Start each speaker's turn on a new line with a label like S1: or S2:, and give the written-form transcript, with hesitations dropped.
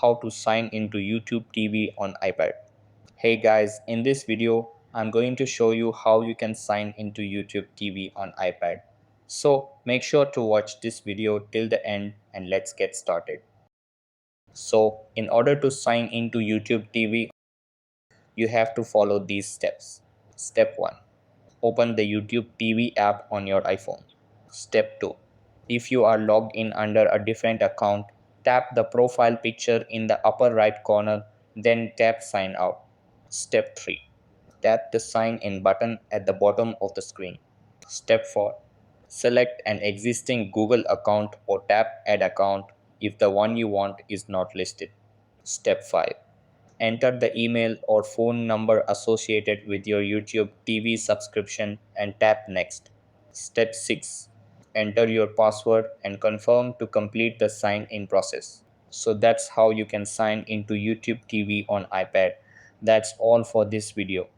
S1: how to sign into YouTube TV on iPad. Hey guys, in this video, I'm going to show you how you can sign into YouTube TV on iPad. So make sure to watch this video till the end and let's get started. So in order to sign into YouTube TV, you have to follow these steps. Step 1. Open the YouTube TV app on your iPhone. Step 2. If you are logged in under a different account, tap the profile picture in the upper right corner, then tap Sign Out. Step 3. Tap the Sign In button at the bottom of the screen. Step 4. Select an existing Google account or tap Add Account if the one you want is not listed. Step 5. Enter the email or phone number associated with your YouTube TV subscription and tap Next. Step 6. Enter your password and confirm to complete the sign in process. So that's how you can sign into YouTube TV on iPad. That's all for this video.